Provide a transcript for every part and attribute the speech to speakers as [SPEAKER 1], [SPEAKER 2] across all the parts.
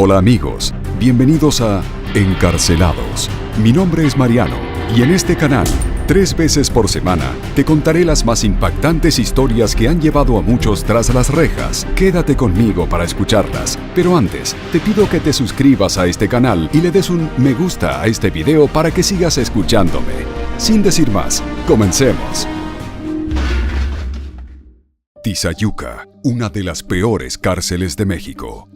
[SPEAKER 1] Hola amigos, bienvenidos a Encarcelados. Mi nombre es Mariano y en este canal, 3 veces por semana, te contaré las más impactantes historias que han llevado a muchos tras las rejas. Quédate conmigo para escucharlas, pero antes, te pido que te suscribas a este canal y le des un me gusta a este video para que sigas escuchándome. Sin decir más, comencemos. Tizayuca, una de las peores cárceles de México.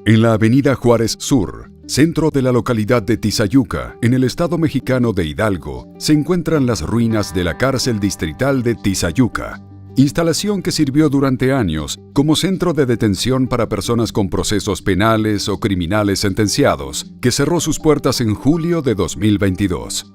[SPEAKER 1] En la avenida Juárez Sur, centro de la localidad de Tizayuca, en el estado mexicano de Hidalgo, se encuentran las ruinas de la cárcel distrital de Tizayuca, instalación que sirvió durante años como centro de detención para personas con procesos penales o criminales sentenciados, que cerró sus puertas en julio de 2022.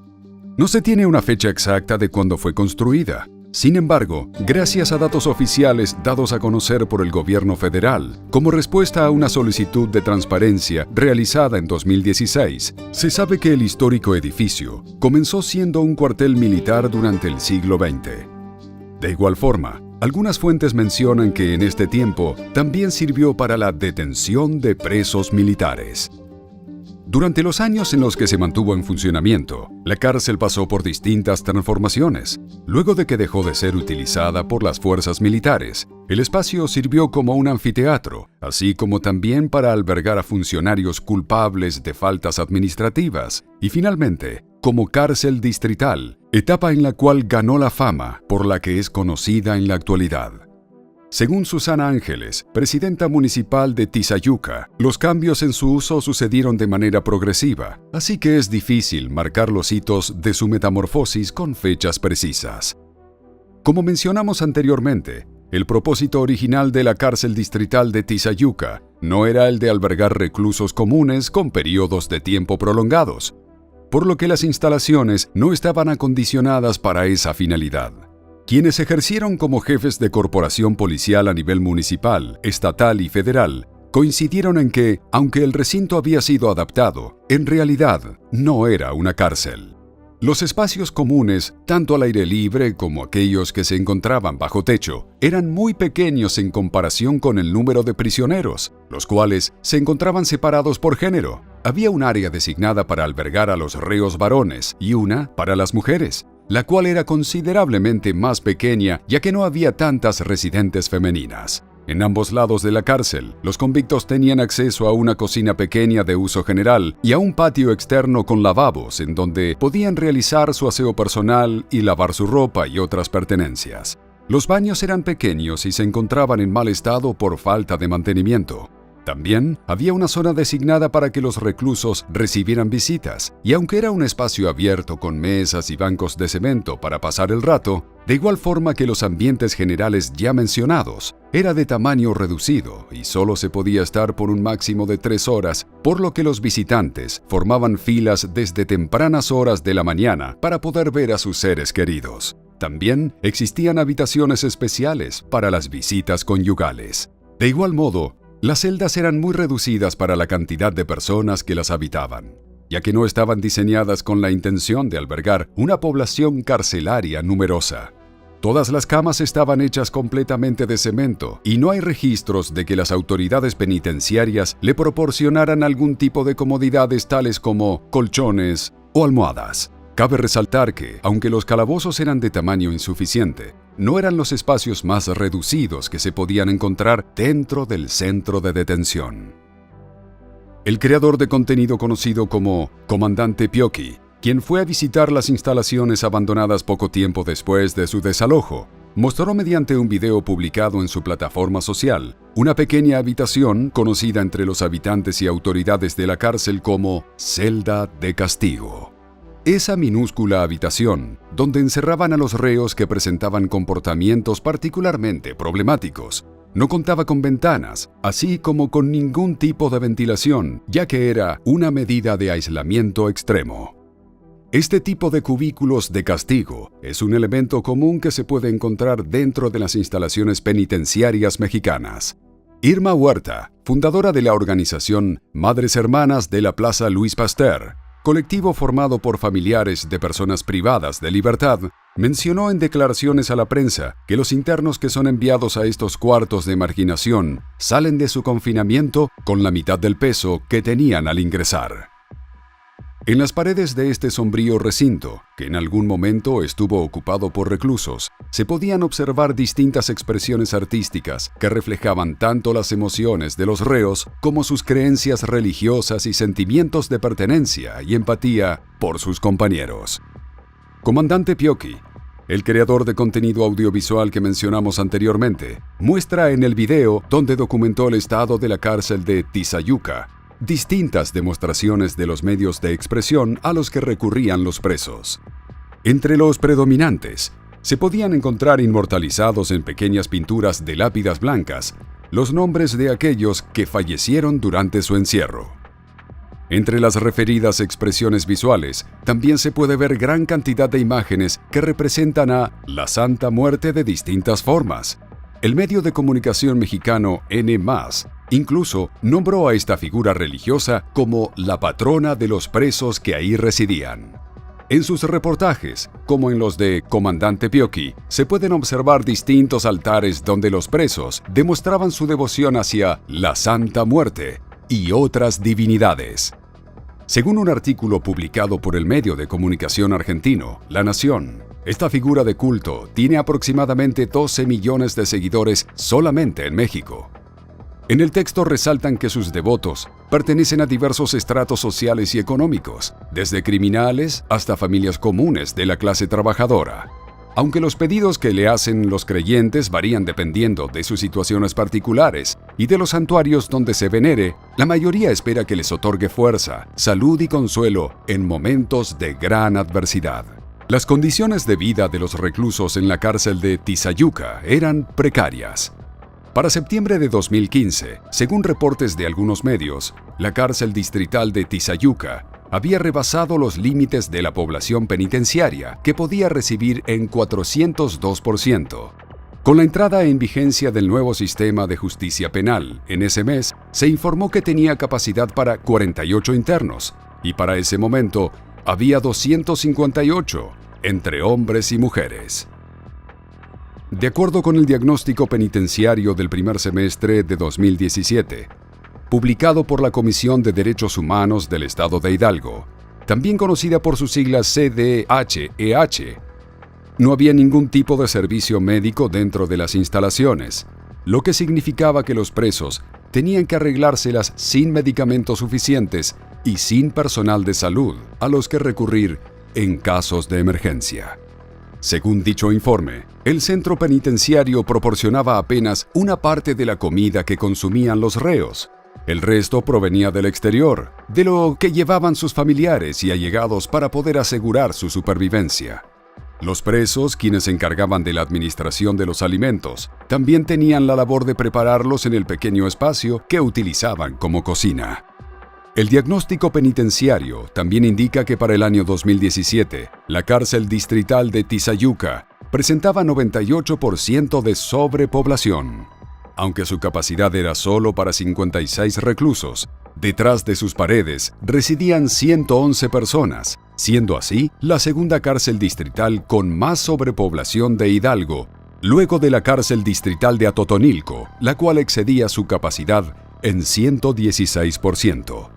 [SPEAKER 1] No se tiene una fecha exacta de cuándo fue construida. Sin embargo, gracias a datos oficiales dados a conocer por el gobierno federal, como respuesta a una solicitud de transparencia realizada en 2016, se sabe que el histórico edificio comenzó siendo un cuartel militar durante el siglo XX. De igual forma, algunas fuentes mencionan que en este tiempo también sirvió para la detención de presos militares. Durante los años en los que se mantuvo en funcionamiento, la cárcel pasó por distintas transformaciones. Luego de que dejó de ser utilizada por las fuerzas militares, el espacio sirvió como un anfiteatro, así como también para albergar a funcionarios culpables de faltas administrativas, y finalmente, como cárcel distrital, etapa en la cual ganó la fama por la que es conocida en la actualidad. Según Susana Ángeles, presidenta municipal de Tizayuca, los cambios en su uso sucedieron de manera progresiva, así que es difícil marcar los hitos de su metamorfosis con fechas precisas. Como mencionamos anteriormente, el propósito original de la cárcel distrital de Tizayuca no era el de albergar reclusos comunes con periodos de tiempo prolongados, por lo que las instalaciones no estaban acondicionadas para esa finalidad. Quienes ejercieron como jefes de corporación policial a nivel municipal, estatal y federal, coincidieron en que, aunque el recinto había sido adaptado, en realidad no era una cárcel. Los espacios comunes, tanto al aire libre como aquellos que se encontraban bajo techo, eran muy pequeños en comparación con el número de prisioneros, los cuales se encontraban separados por género. Había un área designada para albergar a los reos varones y una para las mujeres, la cual era considerablemente más pequeña ya que no había tantas residentes femeninas. En ambos lados de la cárcel, los convictos tenían acceso a una cocina pequeña de uso general y a un patio externo con lavabos en donde podían realizar su aseo personal y lavar su ropa y otras pertenencias. Los baños eran pequeños y se encontraban en mal estado por falta de mantenimiento. También había una zona designada para que los reclusos recibieran visitas, y aunque era un espacio abierto con mesas y bancos de cemento para pasar el rato, de igual forma que los ambientes generales ya mencionados, era de tamaño reducido y solo se podía estar por un máximo de 3 horas, por lo que los visitantes formaban filas desde tempranas horas de la mañana para poder ver a sus seres queridos. También existían habitaciones especiales para las visitas conyugales. De igual modo, las celdas eran muy reducidas para la cantidad de personas que las habitaban, ya que no estaban diseñadas con la intención de albergar una población carcelaria numerosa. Todas las camas estaban hechas completamente de cemento y no hay registros de que las autoridades penitenciarias le proporcionaran algún tipo de comodidades tales como colchones o almohadas. Cabe resaltar que, aunque los calabozos eran de tamaño insuficiente, no eran los espacios más reducidos que se podían encontrar dentro del centro de detención. El creador de contenido conocido como Comandante Pioqui, quien fue a visitar las instalaciones abandonadas poco tiempo después de su desalojo, mostró mediante un video publicado en su plataforma social una pequeña habitación conocida entre los habitantes y autoridades de la cárcel como celda de castigo. Esa minúscula habitación, donde encerraban a los reos que presentaban comportamientos particularmente problemáticos, no contaba con ventanas, así como con ningún tipo de ventilación, ya que era una medida de aislamiento extremo. Este tipo de cubículos de castigo es un elemento común que se puede encontrar dentro de las instalaciones penitenciarias mexicanas. Irma Huerta, fundadora de la organización Madres Hermanas de la Plaza Luis Pasteur, colectivo formado por familiares de personas privadas de libertad, mencionó en declaraciones a la prensa que los internos que son enviados a estos cuartos de marginación salen de su confinamiento con la mitad del peso que tenían al ingresar. En las paredes de este sombrío recinto, que en algún momento estuvo ocupado por reclusos, se podían observar distintas expresiones artísticas que reflejaban tanto las emociones de los reos como sus creencias religiosas y sentimientos de pertenencia y empatía por sus compañeros. Comandante Pioqui, el creador de contenido audiovisual que mencionamos anteriormente, muestra en el video donde documentó el estado de la cárcel de Tizayuca distintas demostraciones de los medios de expresión a los que recurrían los presos. Entre los predominantes, se podían encontrar inmortalizados en pequeñas pinturas de lápidas blancas los nombres de aquellos que fallecieron durante su encierro. Entre las referidas expresiones visuales, también se puede ver gran cantidad de imágenes que representan a la Santa Muerte de distintas formas. El medio de comunicación mexicano N+, incluso nombró a esta figura religiosa como la patrona de los presos que ahí residían. En sus reportajes, como en los de Comandante Pioqui, se pueden observar distintos altares donde los presos demostraban su devoción hacia la Santa Muerte y otras divinidades. Según un artículo publicado por el medio de comunicación argentino, La Nación, esta figura de culto tiene aproximadamente 12 millones de seguidores solamente en México. En el texto resaltan que sus devotos pertenecen a diversos estratos sociales y económicos, desde criminales hasta familias comunes de la clase trabajadora. Aunque los pedidos que le hacen los creyentes varían dependiendo de sus situaciones particulares y de los santuarios donde se venere, la mayoría espera que les otorgue fuerza, salud y consuelo en momentos de gran adversidad. Las condiciones de vida de los reclusos en la cárcel de Tizayuca eran precarias. Para septiembre de 2015, según reportes de algunos medios, la cárcel distrital de Tizayuca había rebasado los límites de la población penitenciaria, que podía recibir en 402%. Con la entrada en vigencia del nuevo sistema de justicia penal, en ese mes, se informó que tenía capacidad para 48 internos, y para ese momento había 258, entre hombres y mujeres. De acuerdo con el diagnóstico penitenciario del primer semestre de 2017, publicado por la Comisión de Derechos Humanos del Estado de Hidalgo, también conocida por sus siglas CDHEH, no había ningún tipo de servicio médico dentro de las instalaciones, lo que significaba que los presos tenían que arreglárselas sin medicamentos suficientes y sin personal de salud a los que recurrir en casos de emergencia. Según dicho informe, el centro penitenciario proporcionaba apenas una parte de la comida que consumían los reos. El resto provenía del exterior, de lo que llevaban sus familiares y allegados para poder asegurar su supervivencia. Los presos, quienes se encargaban de la administración de los alimentos, también tenían la labor de prepararlos en el pequeño espacio que utilizaban como cocina. El diagnóstico penitenciario también indica que para el año 2017, la cárcel distrital de Tizayuca presentaba 98% de sobrepoblación. Aunque su capacidad era solo para 56 reclusos, detrás de sus paredes residían 111 personas, siendo así la segunda cárcel distrital con más sobrepoblación de Hidalgo, luego de la cárcel distrital de Atotonilco, la cual excedía su capacidad en 116%.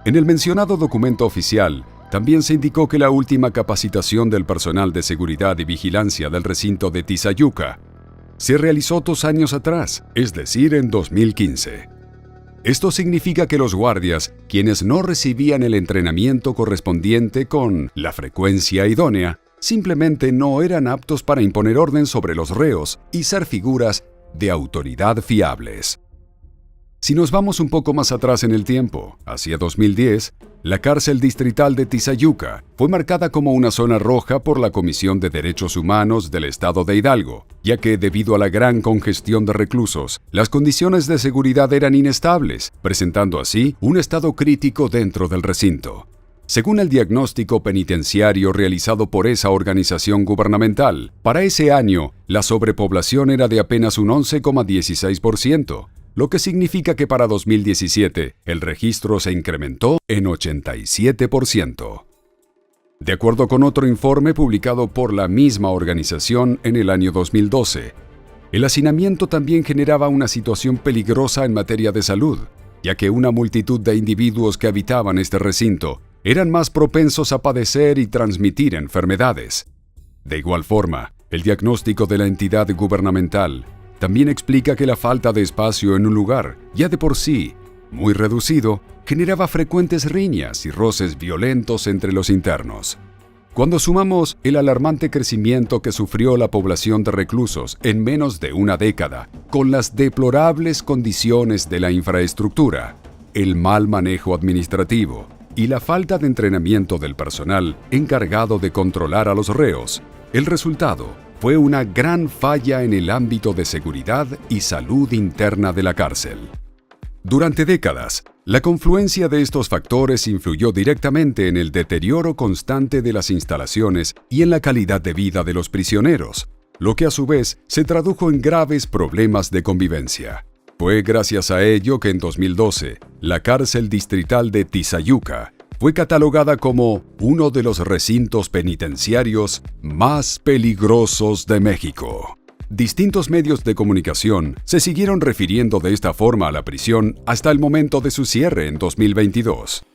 [SPEAKER 1] En el mencionado documento oficial, también se indicó que la última capacitación del personal de seguridad y vigilancia del recinto de Tizayuca se realizó 2 años atrás, es decir, en 2015. Esto significa que los guardias, quienes no recibían el entrenamiento correspondiente con la frecuencia idónea, simplemente no eran aptos para imponer orden sobre los reos y ser figuras de autoridad fiables. Si nos vamos un poco más atrás en el tiempo, hacia 2010, la cárcel distrital de Tizayuca fue marcada como una zona roja por la Comisión de Derechos Humanos del Estado de Hidalgo, ya que debido a la gran congestión de reclusos, las condiciones de seguridad eran inestables, presentando así un estado crítico dentro del recinto. Según el diagnóstico penitenciario realizado por esa organización gubernamental, para ese año, la sobrepoblación era de apenas un 11,16%, lo que significa que para 2017 el registro se incrementó en 87%. De acuerdo con otro informe publicado por la misma organización en el año 2012, el hacinamiento también generaba una situación peligrosa en materia de salud, ya que una multitud de individuos que habitaban este recinto eran más propensos a padecer y transmitir enfermedades. De igual forma, el diagnóstico de la entidad gubernamental también explica que la falta de espacio en un lugar, ya de por sí muy reducido, generaba frecuentes riñas y roces violentos entre los internos. Cuando sumamos el alarmante crecimiento que sufrió la población de reclusos en menos de una década, con las deplorables condiciones de la infraestructura, el mal manejo administrativo y la falta de entrenamiento del personal encargado de controlar a los reos, el resultado fue una gran falla en el ámbito de seguridad y salud interna de la cárcel. Durante décadas, la confluencia de estos factores influyó directamente en el deterioro constante de las instalaciones y en la calidad de vida de los prisioneros, lo que a su vez se tradujo en graves problemas de convivencia. Fue gracias a ello que en 2012, la cárcel distrital de Tizayuca fue catalogada como uno de los recintos penitenciarios más peligrosos de México. Distintos medios de comunicación se siguieron refiriendo de esta forma a la prisión hasta el momento de su cierre en 2022.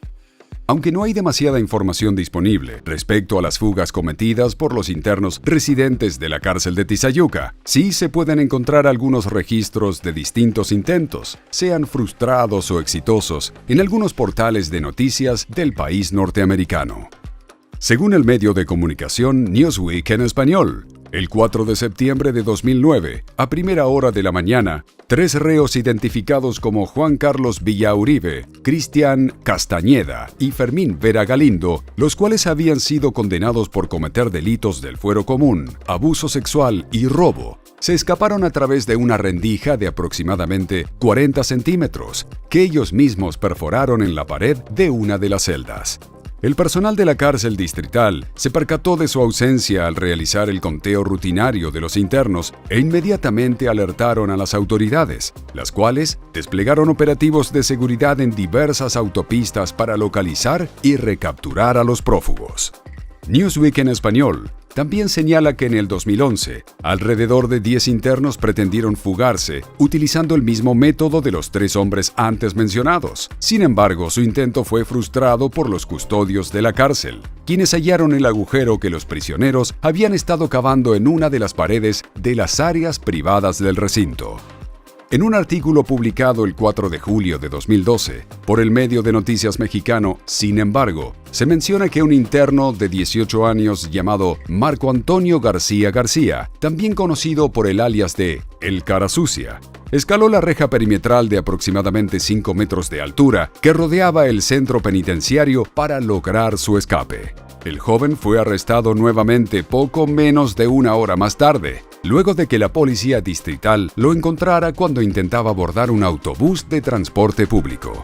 [SPEAKER 1] Aunque no hay demasiada información disponible respecto a las fugas cometidas por los internos residentes de la cárcel de Tizayuca, sí se pueden encontrar algunos registros de distintos intentos, sean frustrados o exitosos, en algunos portales de noticias del país norteamericano. Según el medio de comunicación Newsweek en español, el 4 de septiembre de 2009, a primera hora de la mañana, 3 reos identificados como Juan Carlos Villauribe, Cristian Castañeda y Fermín Vera Galindo, los cuales habían sido condenados por cometer delitos del fuero común, abuso sexual y robo, se escaparon a través de una rendija de aproximadamente 40 centímetros, que ellos mismos perforaron en la pared de una de las celdas. El personal de la cárcel distrital se percató de su ausencia al realizar el conteo rutinario de los internos e inmediatamente alertaron a las autoridades, las cuales desplegaron operativos de seguridad en diversas autopistas para localizar y recapturar a los prófugos. Newsweek en español también señala que en el 2011, alrededor de 10 internos pretendieron fugarse utilizando el mismo método de los 3 hombres antes mencionados. Sin embargo, su intento fue frustrado por los custodios de la cárcel, quienes hallaron el agujero que los prisioneros habían estado cavando en una de las paredes de las áreas privadas del recinto. En un artículo publicado el 4 de julio de 2012 por el medio de noticias mexicano, Sin embargo, se menciona que un interno de 18 años llamado Marco Antonio García García, también conocido por el alias de El Cara Sucia, escaló la reja perimetral de aproximadamente 5 metros de altura que rodeaba el centro penitenciario para lograr su escape. El joven fue arrestado nuevamente poco menos de una hora más tarde, luego de que la policía distrital lo encontrara cuando intentaba abordar un autobús de transporte público.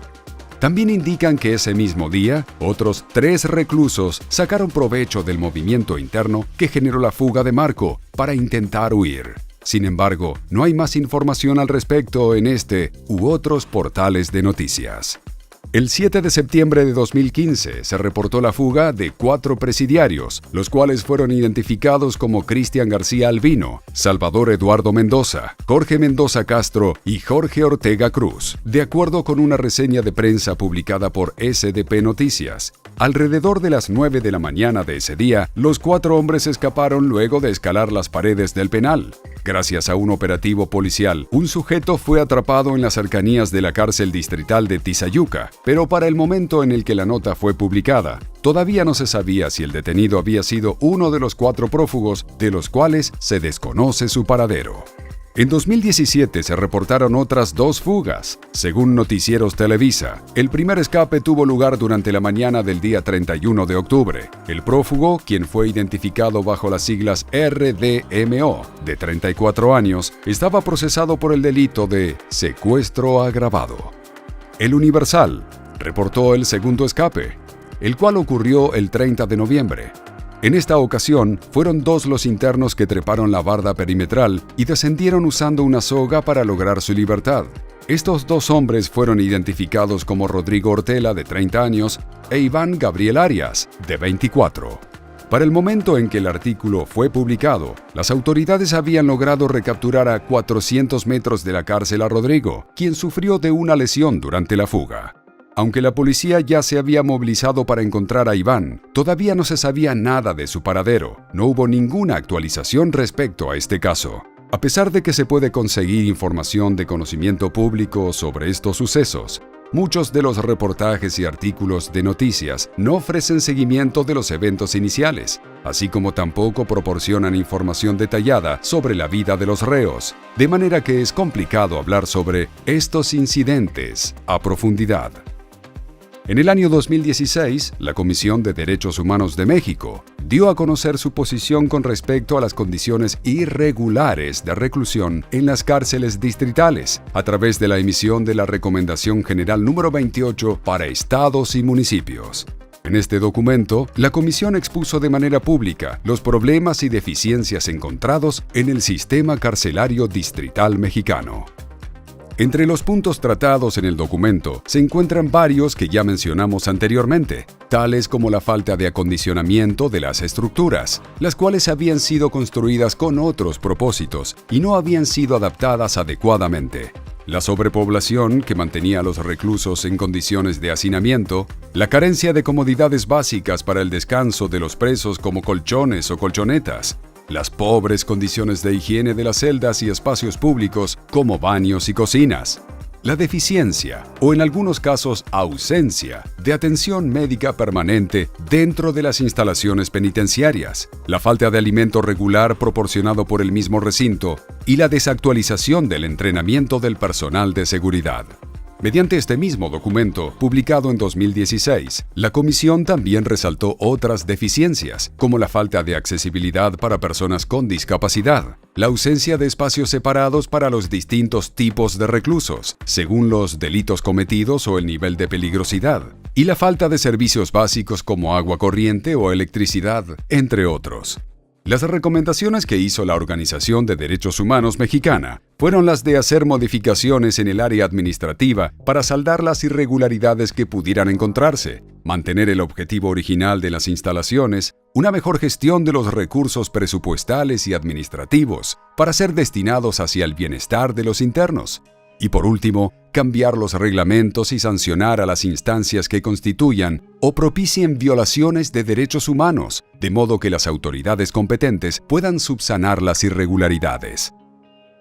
[SPEAKER 1] También indican que ese mismo día, otros 3 reclusos sacaron provecho del movimiento interno que generó la fuga de Marco para intentar huir. Sin embargo, no hay más información al respecto en este u otros portales de noticias. El 7 de septiembre de 2015 se reportó la fuga de 4 presidiarios, los cuales fueron identificados como Cristian García Albino, Salvador Eduardo Mendoza, Jorge Mendoza Castro y Jorge Ortega Cruz, de acuerdo con una reseña de prensa publicada por SDP Noticias. Alrededor de las 9 de la mañana de ese día, los 4 hombres escaparon luego de escalar las paredes del penal. Gracias a un operativo policial, un sujeto fue atrapado en las cercanías de la cárcel distrital de Tizayuca, pero para el momento en el que la nota fue publicada, todavía no se sabía si el detenido había sido uno de los 4 prófugos, de los cuales se desconoce su paradero. En 2017 se reportaron otras 2 fugas. Según Noticieros Televisa, el primer escape tuvo lugar durante la mañana del día 31 de octubre. El prófugo, quien fue identificado bajo las siglas RDMO, de 34 años, estaba procesado por el delito de secuestro agravado. El Universal reportó el segundo escape, el cual ocurrió el 30 de noviembre. En esta ocasión, fueron 2 los internos que treparon la barda perimetral y descendieron usando una soga para lograr su libertad. Estos 2 hombres fueron identificados como Rodrigo Ortela, de 30 años, e Iván Gabriel Arias, de 24. Para el momento en que el artículo fue publicado, las autoridades habían logrado recapturar a 400 metros de la cárcel a Rodrigo, quien sufrió de una lesión durante la fuga. Aunque la policía ya se había movilizado para encontrar a Iván, todavía no se sabía nada de su paradero. No hubo ninguna actualización respecto a este caso. A pesar de que se puede conseguir información de conocimiento público sobre estos sucesos, muchos de los reportajes y artículos de noticias no ofrecen seguimiento de los eventos iniciales, así como tampoco proporcionan información detallada sobre la vida de los reos, de manera que es complicado hablar sobre estos incidentes a profundidad. En el año 2016, la Comisión de Derechos Humanos de México dio a conocer su posición con respecto a las condiciones irregulares de reclusión en las cárceles distritales, a través de la emisión de la Recomendación General número 28 para estados y municipios. En este documento, la Comisión expuso de manera pública los problemas y deficiencias encontrados en el sistema carcelario distrital mexicano. Entre los puntos tratados en el documento se encuentran varios que ya mencionamos anteriormente, tales como la falta de acondicionamiento de las estructuras, las cuales habían sido construidas con otros propósitos y no habían sido adaptadas adecuadamente, la sobrepoblación que mantenía a los reclusos en condiciones de hacinamiento, la carencia de comodidades básicas para el descanso de los presos como colchones o colchonetas, las pobres condiciones de higiene de las celdas y espacios públicos como baños y cocinas, la deficiencia o en algunos casos ausencia de atención médica permanente dentro de las instalaciones penitenciarias, la falta de alimento regular proporcionado por el mismo recinto y la desactualización del entrenamiento del personal de seguridad. Mediante este mismo documento, publicado en 2016, la Comisión también resaltó otras deficiencias, como la falta de accesibilidad para personas con discapacidad, la ausencia de espacios separados para los distintos tipos de reclusos, según los delitos cometidos o el nivel de peligrosidad, y la falta de servicios básicos como agua corriente o electricidad, entre otros. Las recomendaciones que hizo la Organización de Derechos Humanos Mexicana fueron las de hacer modificaciones en el área administrativa para saldar las irregularidades que pudieran encontrarse, mantener el objetivo original de las instalaciones, una mejor gestión de los recursos presupuestales y administrativos para ser destinados hacia el bienestar de los internos, y por último, cambiar los reglamentos y sancionar a las instancias que constituyan o propicien violaciones de derechos humanos, de modo que las autoridades competentes puedan subsanar las irregularidades.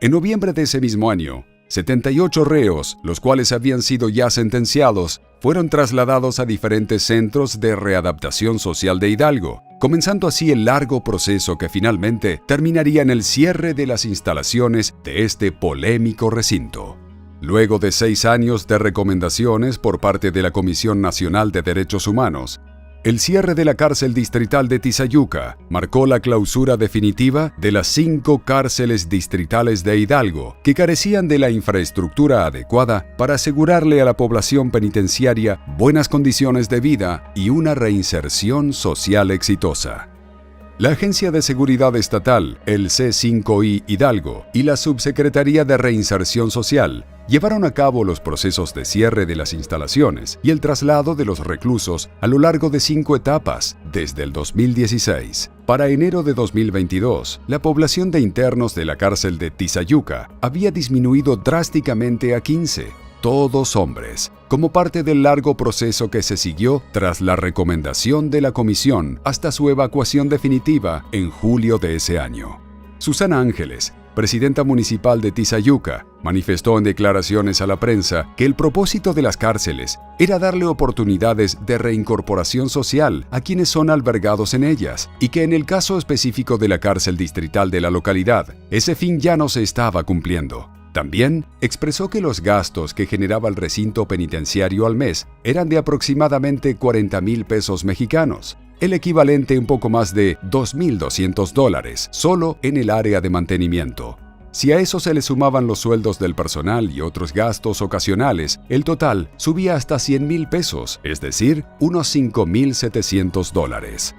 [SPEAKER 1] En noviembre de ese mismo año, 78 reos, los cuales habían sido ya sentenciados, fueron trasladados a diferentes centros de readaptación social de Hidalgo, comenzando así el largo proceso que finalmente terminaría en el cierre de las instalaciones de este polémico recinto. Luego de 6 años de recomendaciones por parte de la Comisión Nacional de Derechos Humanos, el cierre de la cárcel distrital de Tizayuca marcó la clausura definitiva de las 5 cárceles distritales de Hidalgo, que carecían de la infraestructura adecuada para asegurarle a la población penitenciaria buenas condiciones de vida y una reinserción social exitosa. La Agencia de Seguridad Estatal, el C5I Hidalgo, y la Subsecretaría de Reinserción Social llevaron a cabo los procesos de cierre de las instalaciones y el traslado de los reclusos a lo largo de 5 etapas desde el 2016. Para enero de 2022, la población de internos de la cárcel de Tizayuca había disminuido drásticamente a 15, todos hombres, como parte del largo proceso que se siguió tras la recomendación de la comisión hasta su evacuación definitiva en julio de ese año. Susana Ángeles, presidenta municipal de Tizayuca, manifestó en declaraciones a la prensa que el propósito de las cárceles era darle oportunidades de reincorporación social a quienes son albergados en ellas, y que en el caso específico de la cárcel distrital de la localidad, ese fin ya no se estaba cumpliendo. También expresó que los gastos que generaba el recinto penitenciario al mes eran de aproximadamente 40,000 pesos mexicanos, el equivalente a un poco más de $2,200 solo en el área de mantenimiento. Si a eso se le sumaban los sueldos del personal y otros gastos ocasionales, el total subía hasta 100,000 pesos, es decir, unos $5,700.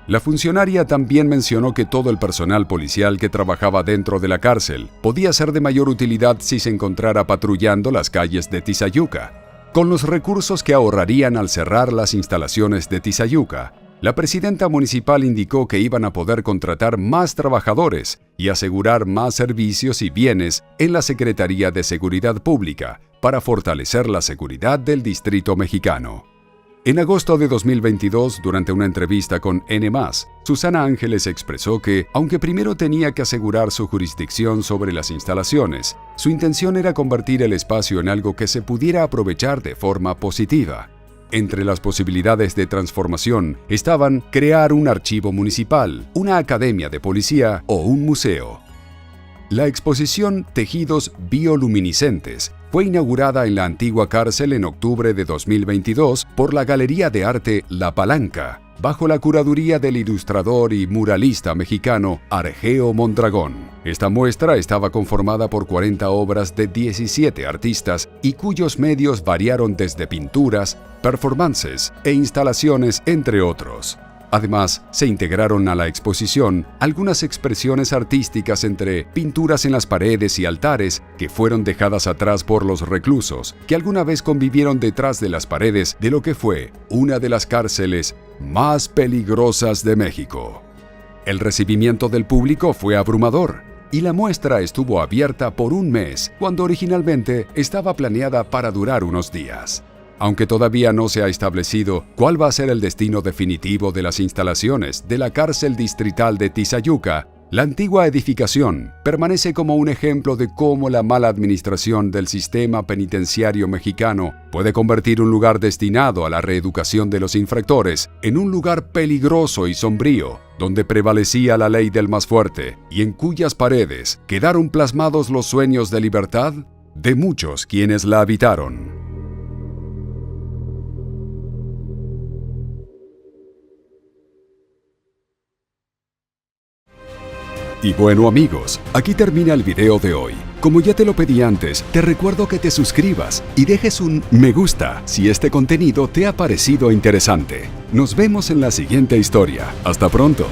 [SPEAKER 1] La funcionaria también mencionó que todo el personal policial que trabajaba dentro de la cárcel podía ser de mayor utilidad si se encontrara patrullando las calles de Tizayuca. Con los recursos que ahorrarían al cerrar las instalaciones de Tizayuca, La presidenta municipal indicó que iban a poder contratar más trabajadores y asegurar más servicios y bienes en la Secretaría de Seguridad Pública para fortalecer la seguridad del Distrito Mexicano. En agosto de 2022, durante una entrevista con N+, Susana Ángeles expresó que, aunque primero tenía que asegurar su jurisdicción sobre las instalaciones, su intención era convertir el espacio en algo que se pudiera aprovechar de forma positiva. Entre las posibilidades de transformación estaban crear un archivo municipal, una academia de policía o un museo. La exposición Tejidos Bioluminiscentes fue inaugurada en la antigua cárcel en octubre de 2022 por la Galería de Arte La Palanca, bajo la curaduría del ilustrador y muralista mexicano Argeo Mondragón. Esta muestra estaba conformada por 40 obras de 17 artistas y cuyos medios variaron desde pinturas, performances e instalaciones, entre otros. Además, se integraron a la exposición algunas expresiones artísticas entre pinturas en las paredes y altares que fueron dejadas atrás por los reclusos, que alguna vez convivieron detrás de las paredes de lo que fue una de las cárceles más peligrosas de México. El recibimiento del público fue abrumador y la muestra estuvo abierta por un mes, cuando originalmente estaba planeada para durar unos días. Aunque todavía no se ha establecido cuál va a ser el destino definitivo de las instalaciones de la cárcel distrital de Tizayuca, la antigua edificación permanece como un ejemplo de cómo la mala administración del sistema penitenciario mexicano puede convertir un lugar destinado a la reeducación de los infractores en un lugar peligroso y sombrío, donde prevalecía la ley del más fuerte y en cuyas paredes quedaron plasmados los sueños de libertad de muchos quienes la habitaron. Y bueno amigos, aquí termina el video de hoy. Como ya te lo pedí antes, te recuerdo que te suscribas y dejes un me gusta si este contenido te ha parecido interesante. Nos vemos en la siguiente historia. Hasta pronto.